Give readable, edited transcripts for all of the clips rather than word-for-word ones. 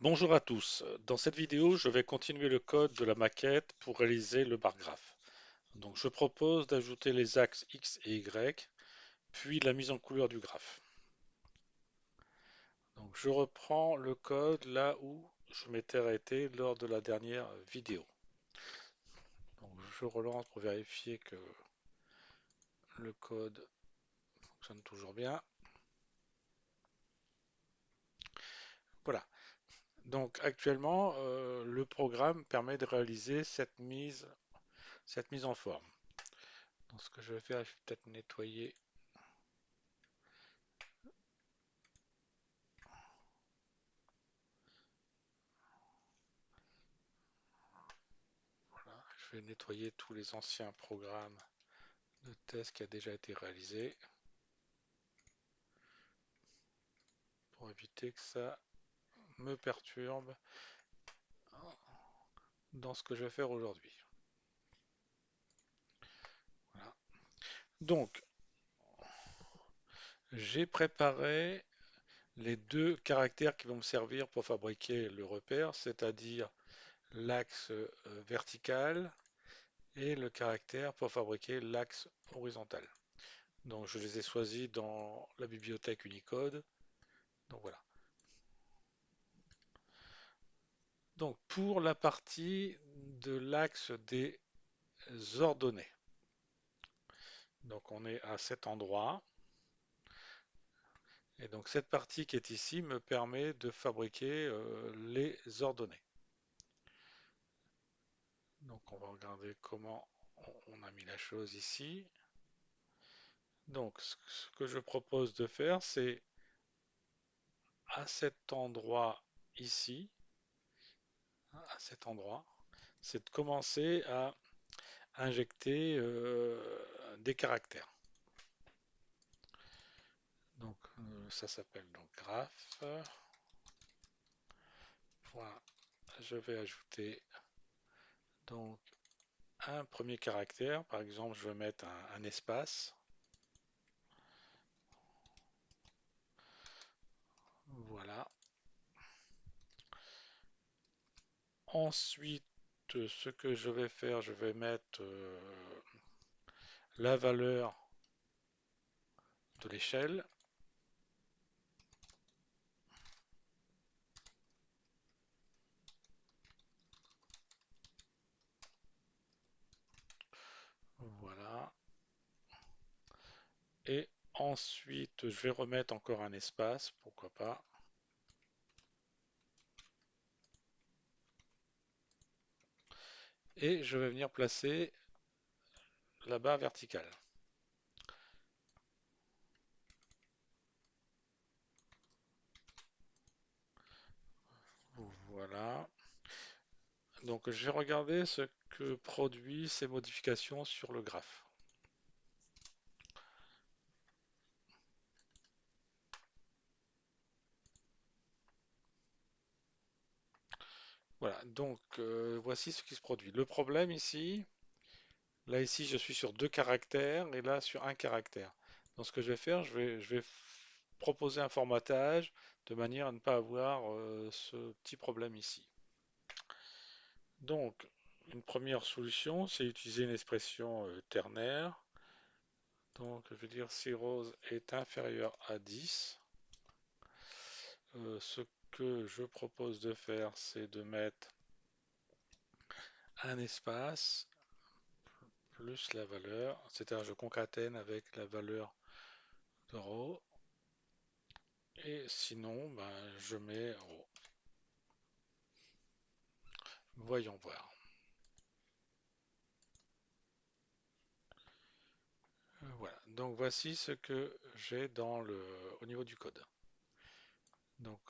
Bonjour à tous. Dans cette vidéo, je vais continuer le code de la maquette pour réaliser le bar graphe. Donc, je propose d'ajouter les axes X et Y, puis la mise en couleur du graphe. Donc, je reprends le code là où je m'étais arrêté lors de la dernière vidéo. Donc, je relance pour vérifier que le code fonctionne toujours bien. Voilà. Donc, actuellement, le programme permet de réaliser cette mise en forme. Donc, ce que je vais faire, je vais peut-être nettoyer. Voilà, je vais nettoyer tous les anciens programmes de test qui a déjà été réalisé pour éviter que ça me perturbe dans ce que je vais faire aujourd'hui. Voilà. Donc, j'ai préparé les deux caractères qui vont me servir pour fabriquer le repère, c'est-à-dire l'axe vertical et le caractère pour fabriquer l'axe horizontal. Donc, je les ai choisis dans la bibliothèque Unicode. Donc voilà. Donc, pour la partie de l'axe des ordonnées. Donc on est à cet endroit. Et donc cette partie qui est ici me permet de fabriquer les ordonnées. Donc on va regarder comment on a mis la chose ici. Donc ce que je propose de faire, c'est à cet endroit ici, à cet endroit, c'est de commencer à injecter des caractères. Donc ça s'appelle donc graph. Voilà. Je vais ajouter donc un premier caractère. Par exemple, je vais mettre un espace. Voilà. Ensuite, ce que je vais faire, je vais mettre la valeur de l'échelle. Voilà. Et ensuite, je vais remettre encore un espace, pourquoi pas. Et je vais venir placer la barre verticale. Voilà. Donc, je vais regarder ce que produit ces modifications sur le graphe. Voilà, donc voici ce qui se produit. Le problème ici, là ici je suis sur deux caractères et là sur un caractère. Donc ce que je vais faire, je vais proposer un formatage de manière à ne pas avoir ce petit problème ici. Donc une première solution, c'est utiliser une expression ternaire. Donc je vais dire si rose est inférieur à 10. Ce que je propose de faire, c'est de mettre un espace plus la valeur, c'est-à-dire je concatène avec la valeur de rho, et sinon je mets rho. Voyons voir. Voilà, donc voici ce que j'ai au niveau du code. Donc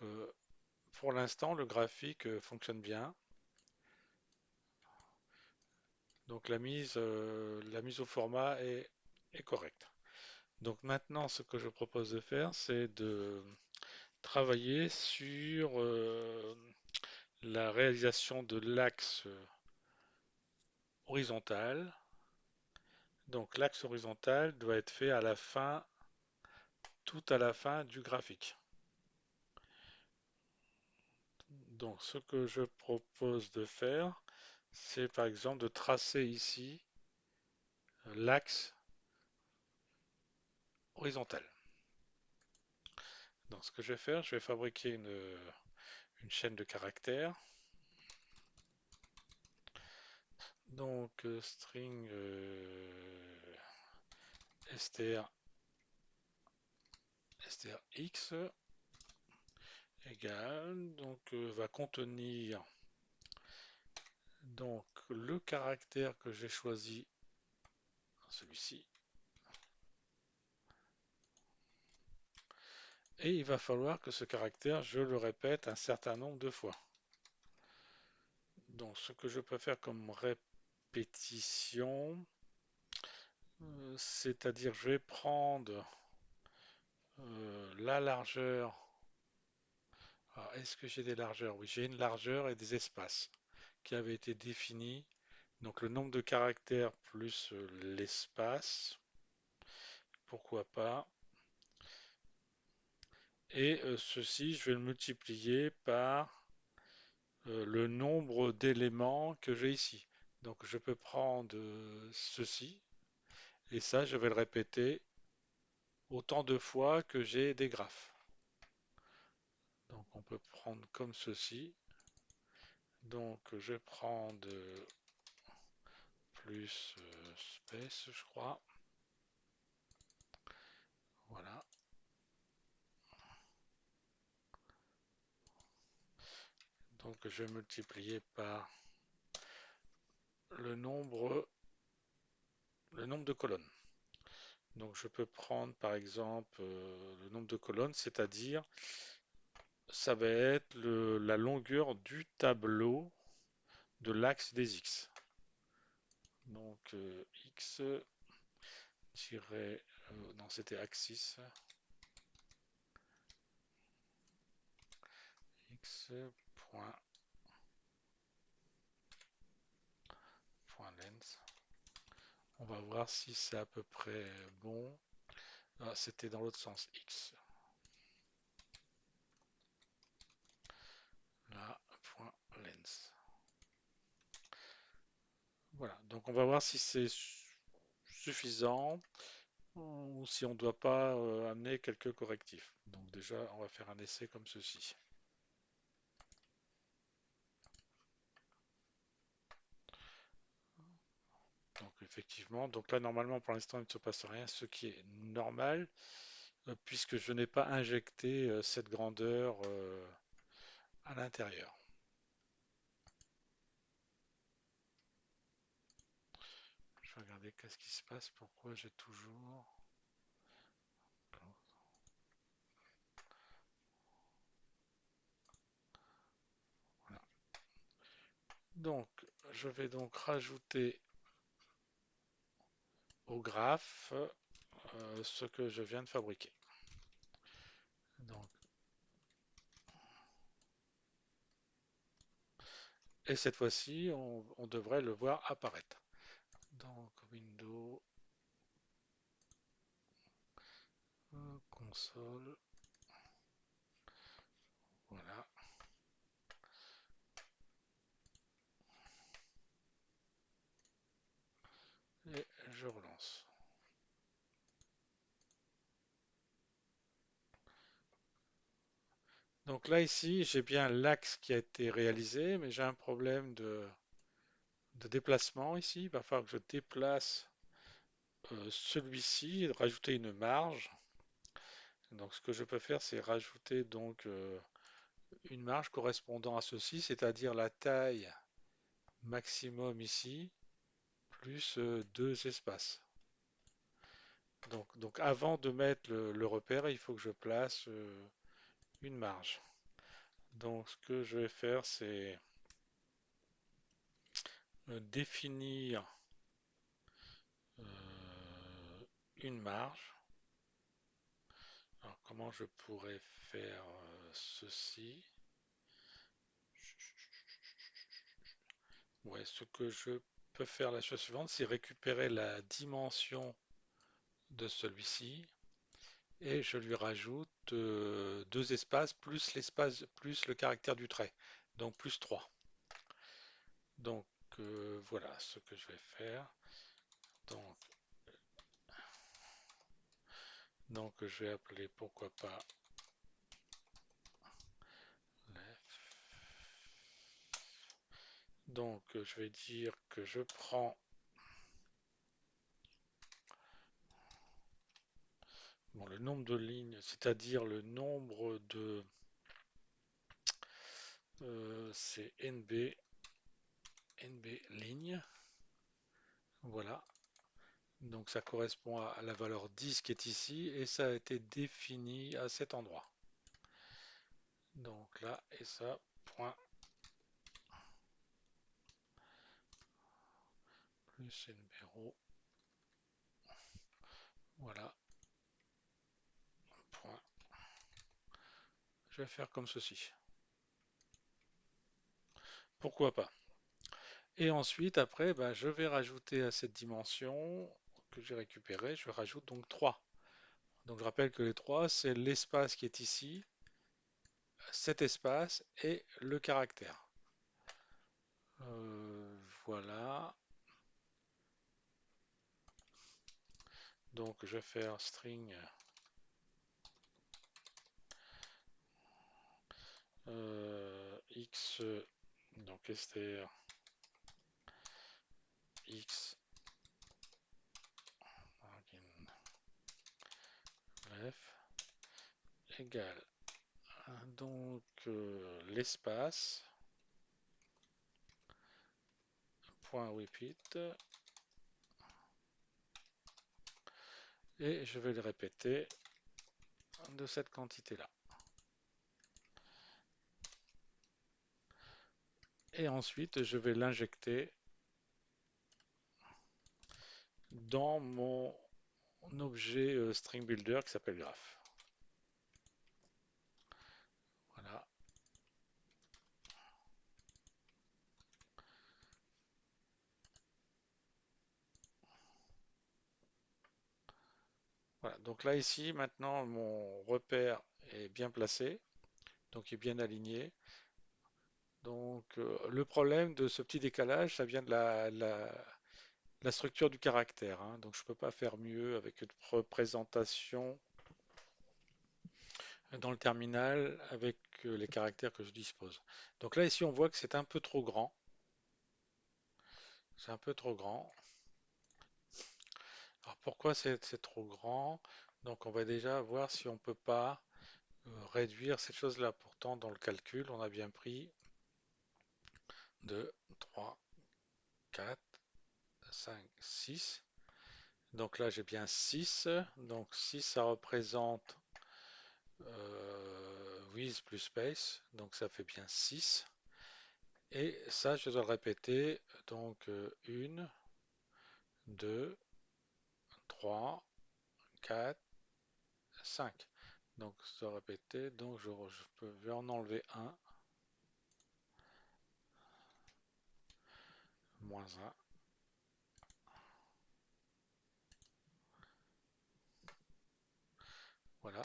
pour l'instant le graphique fonctionne bien. Donc la mise au format est correcte. Donc maintenant ce que je propose de faire, c'est de travailler sur la réalisation de l'axe horizontal. Donc l'axe horizontal doit être fait à la fin, tout à la fin du graphique. Donc, ce que je propose de faire, c'est par exemple de tracer ici l'axe horizontal. Donc, ce que je vais faire, je vais fabriquer une chaîne de caractères. Donc, string str, strx égale, donc va contenir donc le caractère que j'ai choisi, celui-ci, et il va falloir que ce caractère, je le répète un certain nombre de fois. Donc, ce que je peux faire comme répétition, c'est-à-dire je vais prendre la largeur. Alors, est-ce que j'ai des largeurs? Oui, j'ai une largeur et des espaces qui avaient été définis. Donc le nombre de caractères plus l'espace, pourquoi pas. Et ceci, je vais le multiplier par le nombre d'éléments que j'ai ici. Donc je peux prendre ceci, et ça, je vais le répéter autant de fois que j'ai des graphes. Donc on peut prendre comme ceci. Donc je prends de plus space, je crois. Voilà. Donc je vais multiplier par le nombre, le nombre de colonnes. Donc je peux prendre par exemple le nombre de colonnes, c'est-à-dire ça va être la longueur du tableau de l'axe des X. Donc X non c'était axis, X point, point length. On va voir si c'est à peu près bon. Ah, c'était dans l'autre sens, X. Là, point length. Voilà, donc on va voir si c'est suffisant ou si on ne doit pas amener quelques correctifs. Donc déjà, on va faire un essai comme ceci. Donc effectivement, donc là normalement pour l'instant il ne se passe rien, ce qui est normal puisque je n'ai pas injecté cette grandeur à l'intérieur. Je vais regarder qu'est-ce qui se passe, pourquoi j'ai toujours... Voilà. Donc je vais donc rajouter au graphe ce que je viens de fabriquer. Donc, et cette fois-ci, on devrait le voir apparaître. Donc Windows, console, voilà, et je relance. Donc là ici, j'ai bien l'axe qui a été réalisé, mais j'ai un problème de déplacement ici. Il va falloir que je déplace celui-ci et de rajouter une marge. Donc ce que je peux faire, c'est rajouter donc une marge correspondant à ceci, c'est-à-dire la taille maximum ici, plus deux espaces. Donc avant de mettre le repère, il faut que je place une marge. Donc ce que je vais faire, c'est définir une marge. Alors comment je pourrais faire ceci? Ouais, ce que je peux faire la chose suivante, c'est récupérer la dimension de celui-ci et je lui rajoute deux espaces plus l'espace plus le caractère du trait. donc plus 3. Donc voilà ce que je vais faire. Donc, donc je vais appeler pourquoi pas left. Donc je vais dire que je prends bon, le nombre de lignes, c'est-à-dire le nombre de c'est NB lignes. Voilà. Donc ça correspond à la valeur 10 qui est ici et ça a été défini à cet endroit. Donc là et ça, point plus numéro. Voilà, point. Je vais faire comme ceci. Pourquoi pas? Et ensuite, après, bah, je vais rajouter à cette dimension que j'ai récupérée, je rajoute donc 3. Donc je rappelle que les 3, c'est l'espace qui est ici, cet espace et le caractère. Voilà. Donc je vais faire string x, donc str x bref égale donc l'espace point repeat et je vais le répéter de cette quantité là. Et ensuite je vais l'injecter dans mon objet string builder qui s'appelle graph. Voilà. Voilà. Donc là ici maintenant mon repère est bien placé, donc il est bien aligné. Donc le problème de ce petit décalage, ça vient de la structure du caractère, hein. Donc je ne peux pas faire mieux avec une représentation dans le terminal avec les caractères que je dispose. Donc là ici on voit que c'est un peu trop grand. C'est un peu trop grand. Alors pourquoi c'est trop grand? Donc on va déjà voir si on ne peut pas réduire cette chose-là. Pourtant dans le calcul on a bien pris 2, 3, 4, 5, 6. Donc là j'ai bien 6. Donc 6 ça représente with plus space. Donc ça fait bien 6. Et ça je dois le répéter. Donc 1, 2, 3, 4, 5. Donc ça répéter. Donc vais en enlever un. Moins un. Voilà.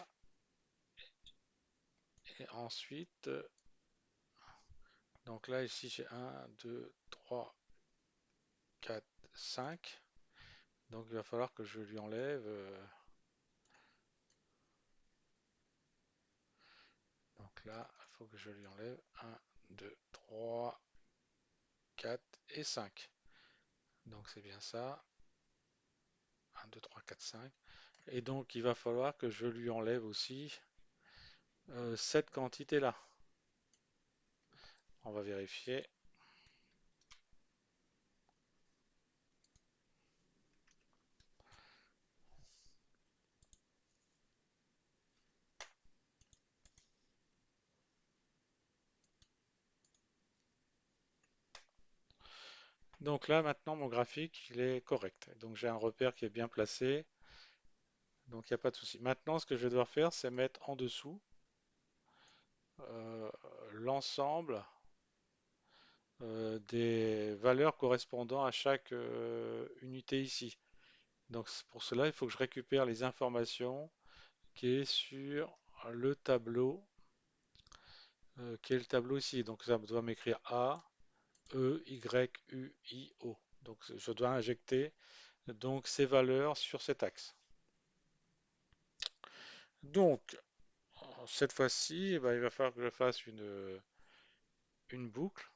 Et ensuite, donc là ici j'ai un, 2, 3, 4, 5. Donc il va falloir que je lui enlève. Donc là, il faut que je lui enlève un, 2, 3, 4 et 5. Donc c'est bien ça. Un, 2, 3, 4, 5. Et donc il va falloir que je lui enlève aussi cette quantité-là. On va vérifier. Donc là maintenant mon graphique il est correct. Donc j'ai un repère qui est bien placé. Donc il n'y a pas de souci. Maintenant ce que je vais devoir faire c'est mettre en dessous euh, l'ensemble des valeurs correspondant à chaque unité ici. Donc pour cela, il faut que je récupère les informations qui est sur le tableau qui est le tableau ici. Donc ça doit m'écrire A, E, Y, U, I, O. Donc je dois injecter donc ces valeurs sur cet axe. Donc cette fois-ci, eh ben, il va falloir que je fasse une boucle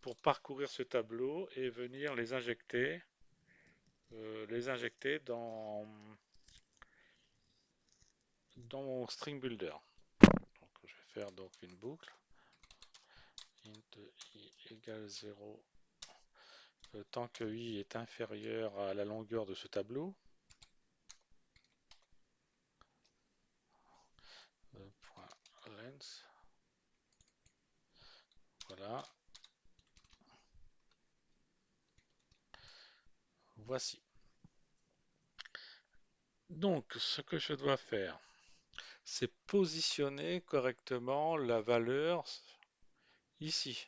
pour parcourir ce tableau et venir les injecter dans mon string builder. Donc, je vais faire donc une boucle int i égale 0 tant que i est inférieur à la longueur de ce tableau. Point length. Voilà. Voici. Donc, ce que je dois faire, c'est positionner correctement la valeur ici.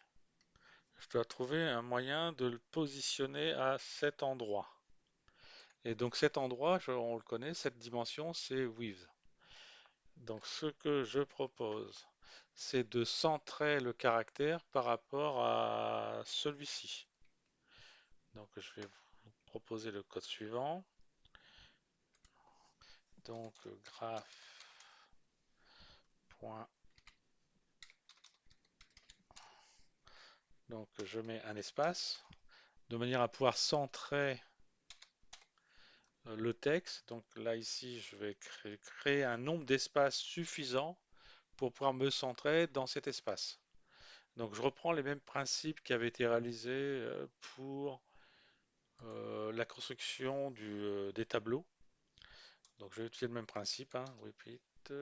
Je dois trouver un moyen de le positionner à cet endroit. Et donc cet endroit, on le connaît, cette dimension, c'est width. Donc ce que je propose, c'est de centrer le caractère par rapport à celui-ci. Donc je vais vous proposer le code suivant. Donc graph. Donc je mets un espace de manière à pouvoir centrer le texte. Donc là ici, je vais créer un nombre d'espaces suffisant pour pouvoir me centrer dans cet espace. Donc je reprends les mêmes principes qui avaient été réalisés pour la construction des tableaux. Donc je vais utiliser le même principe, hein, repeat.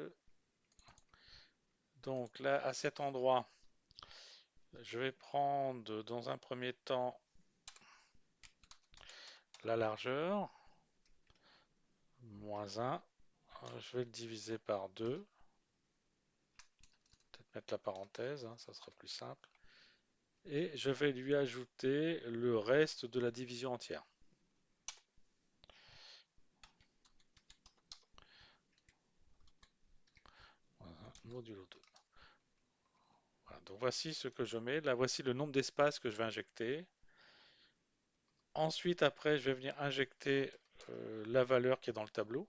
Donc là, à cet endroit, je vais prendre dans un premier temps la largeur, moins 1. Je vais le diviser par 2. Peut-être mettre la parenthèse, hein, ça sera plus simple. Et je vais lui ajouter le reste de la division entière. Voilà, modulo 2. Voilà, donc voici ce que je mets. Là, voici le nombre d'espaces que je vais injecter. Ensuite, après, je vais venir injecter la valeur qui est dans le tableau.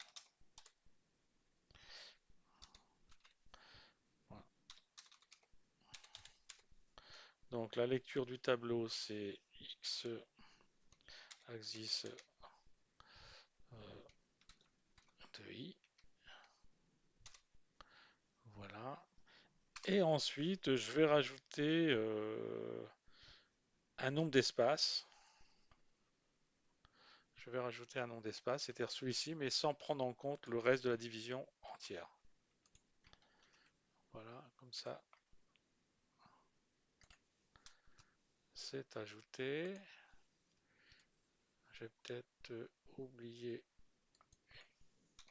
Voilà. Donc la lecture du tableau, c'est x axis de i. Voilà. Et ensuite, je vais rajouter un nombre d'espaces. Je vais rajouter un nombre d'espaces, c'est-à-dire celui-ci, mais sans prendre en compte le reste de la division entière. Voilà, comme ça, c'est ajouté. J'ai peut-être oublié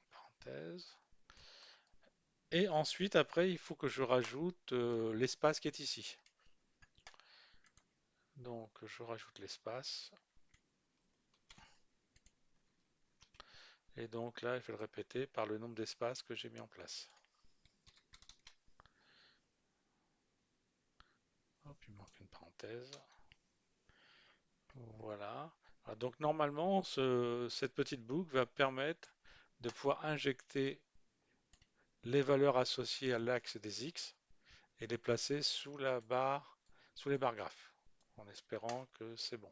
parenthèse. Et ensuite, après, il faut que je rajoute l'espace qui est ici. Donc, je rajoute l'espace. Et donc là, je vais le répéter par le nombre d'espaces que j'ai mis en place. Hop, il manque une parenthèse. Voilà. Donc normalement, cette petite boucle va permettre de pouvoir injecter les valeurs associées à l'axe des X et les placer sous la barre, sous les barres graphes, en espérant que c'est bon.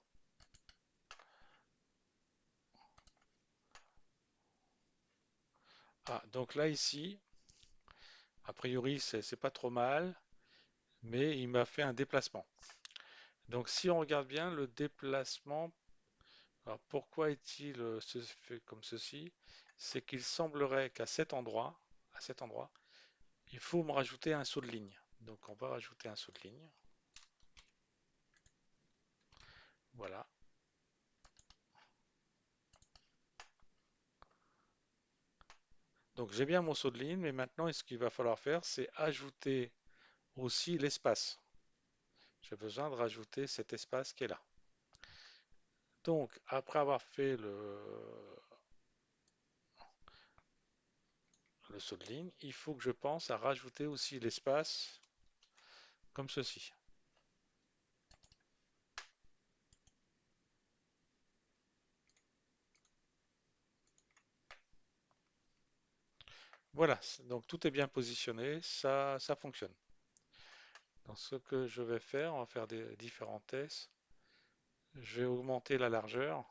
Ah, donc là ici, a priori c'est pas trop mal, mais il m'a fait un déplacement. Donc si on regarde bien le déplacement, alors pourquoi est-il fait comme ceci? C'est qu'il semblerait qu'à cet endroit, il faut me rajouter un saut de ligne. Donc on va rajouter un saut de ligne. Voilà. Donc j'ai bien mon saut de ligne, mais maintenant ce qu'il va falloir faire, c'est ajouter aussi l'espace. J'ai besoin de rajouter cet espace qui est là. Donc après avoir fait le saut de ligne, il faut que je pense à rajouter aussi l'espace comme ceci. Voilà, donc tout est bien positionné, ça fonctionne. Donc ce que je vais faire, on va faire des différents tests. Je vais augmenter la largeur,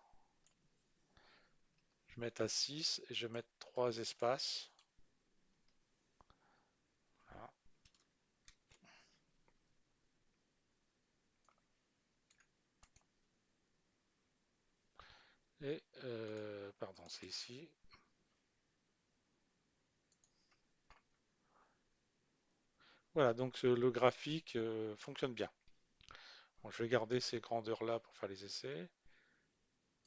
je vais mettre à 6 et je vais mettre 3 espaces. Voilà. Et, pardon, c'est ici. Voilà, donc le graphique fonctionne bien. Bon, je vais garder ces grandeurs-là pour faire les essais.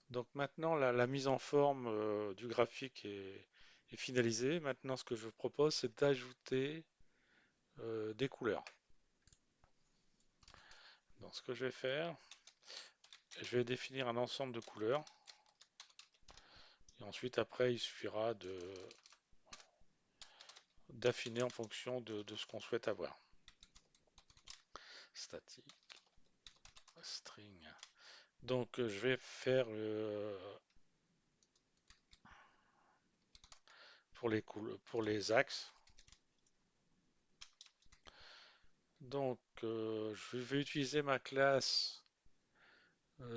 Donc maintenant, la mise en forme du graphique est finalisée. Maintenant, ce que je vous propose, c'est d'ajouter des couleurs. Donc ce que je vais faire, je vais définir un ensemble de couleurs. Et ensuite, après, il suffira d'affiner en fonction de ce qu'on souhaite avoir. Statique, string. Donc je vais faire pour les axes. Donc je vais utiliser ma classe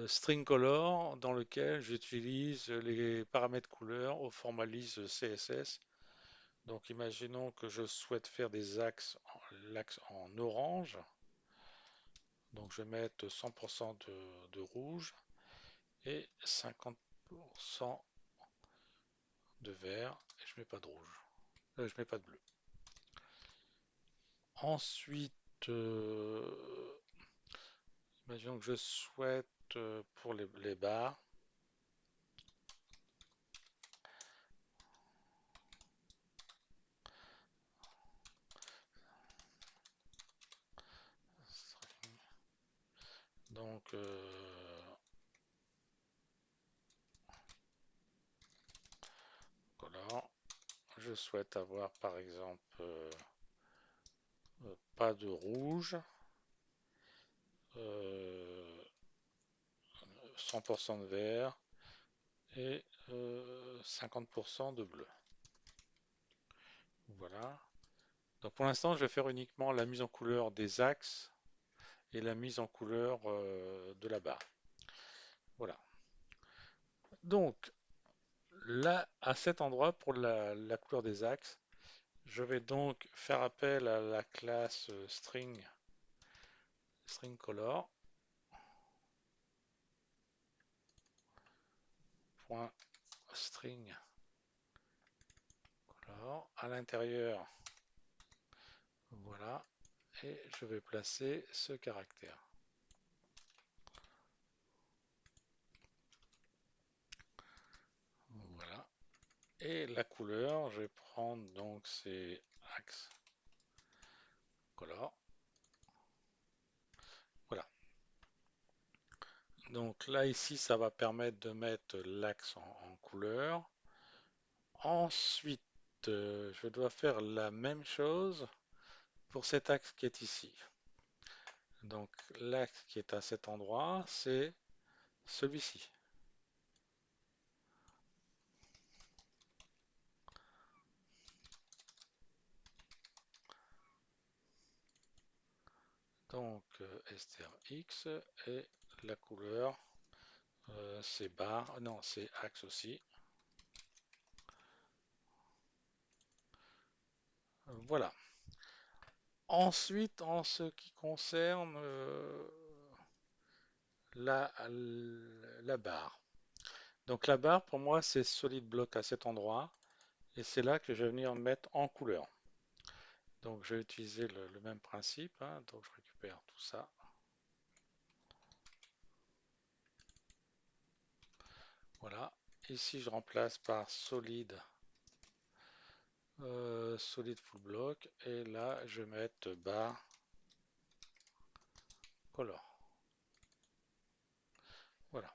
string color dans lequel j'utilise les paramètres couleurs au format lisse CSS. Donc imaginons que je souhaite faire l'axe en orange. Donc je vais mettre 100% de rouge et 50% de vert et je mets pas de rouge. Je mets pas de bleu. Ensuite, imaginons que je souhaite pour les barres, donc voilà, je souhaite avoir par exemple pas de rouge, euh, 100% de vert et 50% de bleu. Voilà. Donc pour l'instant, je vais faire uniquement la mise en couleur des axes et la mise en couleur de la barre. Voilà. Donc là, à cet endroit, pour la couleur des axes, je vais donc faire appel à la classe string color. Point string color. À l'intérieur, voilà. Et je vais placer ce caractère. Voilà. Et la couleur, je vais prendre donc ces axes color. Voilà. Donc là, ici, ça va permettre de mettre l'axe en couleur. Ensuite, je dois faire la même chose pour cet axe qui est ici. Donc l'axe qui est à cet endroit, c'est celui-ci. Donc strx et la couleur, c'est barre, non, c'est axe aussi. Voilà. Ensuite, en ce qui concerne la, la barre. Donc la barre, pour moi, c'est solid block à cet endroit. Et c'est là que je vais venir mettre en couleur. Donc je vais utiliser le même principe, hein. Donc je récupère tout ça. Voilà. Ici, je remplace par solid full block. Et là, je vais mettre bar color. Voilà.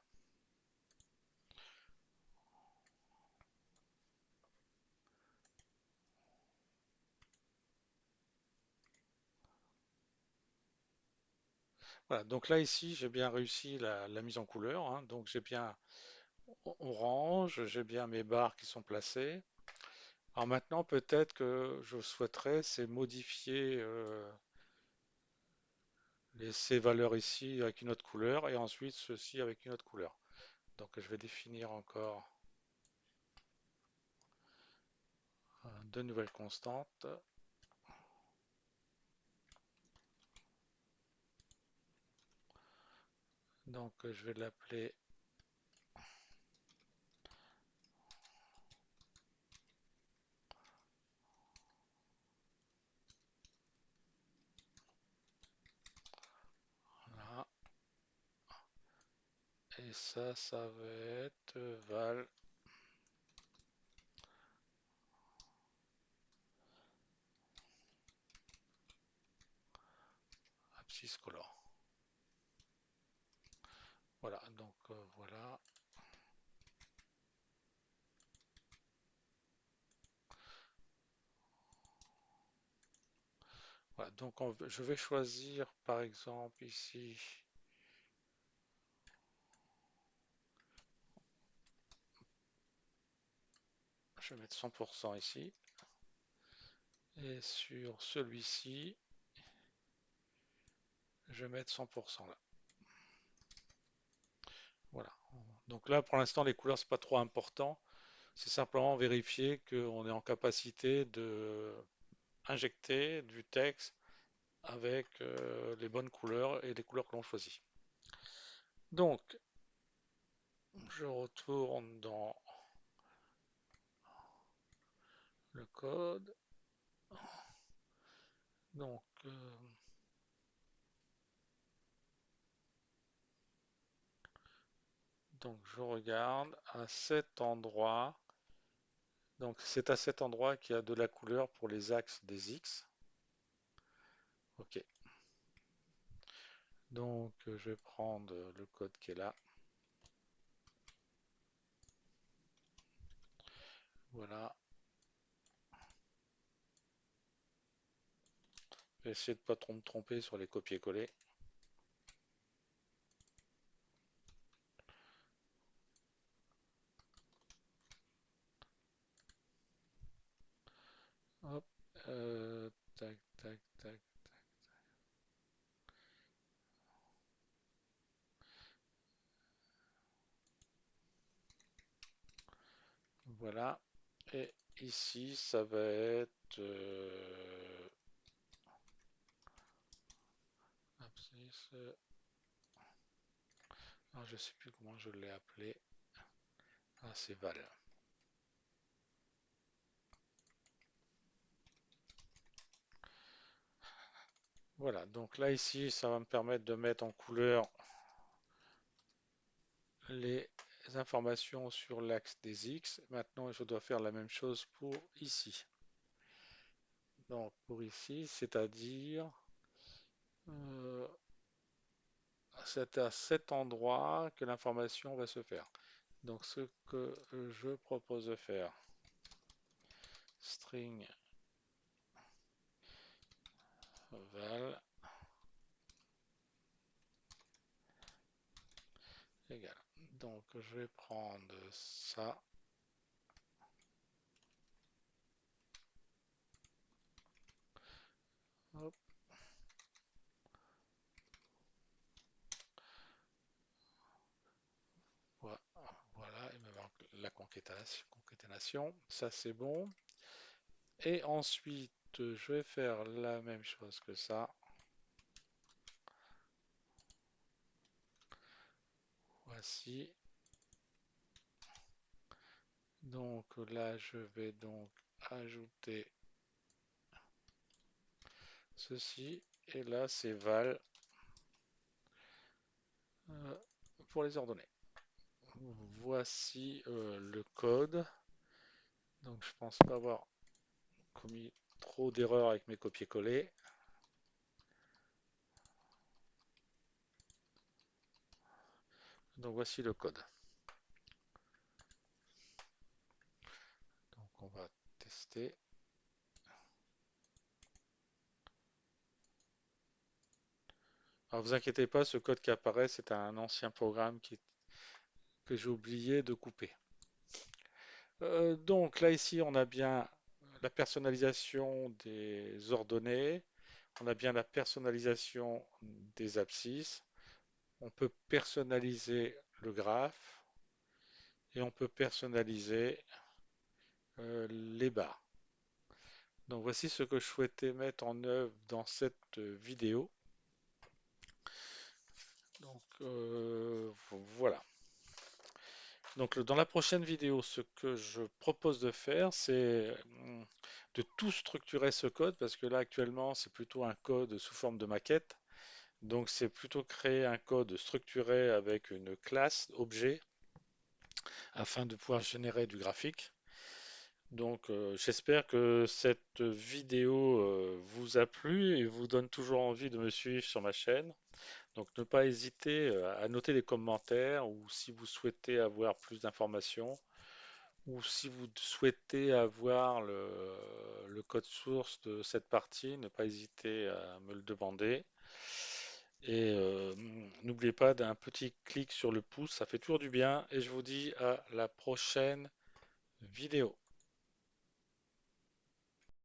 Voilà, donc là ici j'ai bien réussi la mise en couleur, hein. Donc j'ai bien orange, j'ai bien mes barres qui sont placées. Alors maintenant peut-être que je souhaiterais c'est modifier ces valeurs ici avec une autre couleur et ensuite ceci avec une autre couleur. Donc je vais définir encore deux nouvelles constantes. Donc je vais l'appeler là. Et ça va être val abscisse color. Voilà, donc voilà. Voilà, donc je vais choisir par exemple ici, je vais mettre 100% ici. Et sur celui-ci, je vais mettre 100% là. Voilà. Donc là, pour l'instant, les couleurs, c'est pas trop important. C'est simplement vérifier qu'on est en capacité de injecter du texte avec les bonnes couleurs et les couleurs que l'on choisit. Donc, je retourne dans le code. Donc, donc je regarde à cet endroit. Donc c'est à cet endroit qu'il y a de la couleur pour les axes des X. Ok. Donc je vais prendre le code qui est là. Voilà. Je vais essayer de pas trop me tromper sur les copier-coller. Hop. Tac, tac, tac. Voilà. Et ici, ça va être abscisse. Ah, je sais plus comment je l'ai appelé. Ah, c'est Val. Voilà. Donc là, ici, ça va me permettre de mettre en couleur les informations sur l'axe des X. Maintenant, je dois faire la même chose pour ici. Donc, pour ici, c'est-à-dire, euh, c'est à cet endroit que l'information va se faire. Donc, ce que je propose de faire, string val égale. Donc, je vais prendre ça. Hop, voilà, il me manque la concaténation. Ça, c'est bon. Et ensuite, je vais faire la même chose que ça. Voici. Donc là, je vais donc ajouter ceci. Et là, c'est val euh, pour les ordonnées. Voici le code. Donc je pense pas avoir commis trop d'erreurs avec mes copier-coller. Donc voici le code. Donc on va tester. Alors vous inquiétez pas, ce code qui apparaît, c'est un ancien programme que j'ai oublié de couper. Donc là ici, on a bien la personnalisation des ordonnées, on a bien la personnalisation des abscisses, on peut personnaliser le graphe et on peut personnaliser les barres. Donc voici ce que je souhaitais mettre en œuvre dans cette vidéo. Donc voilà. Donc dans la prochaine vidéo, ce que je propose de faire, c'est de tout structurer ce code, parce que là actuellement c'est plutôt un code sous forme de maquette. Donc c'est plutôt créer un code structuré avec une classe objet afin de pouvoir générer du graphique. Donc j'espère que cette vidéo vous a plu et vous donne toujours envie de me suivre sur ma chaîne. Donc ne pas hésiter à noter les commentaires ou si vous souhaitez avoir plus d'informations ou si vous souhaitez avoir le code source de cette partie, ne pas hésiter à me le demander. Et n'oubliez pas d'un petit clic sur le pouce, ça fait toujours du bien. Et je vous dis à la prochaine vidéo.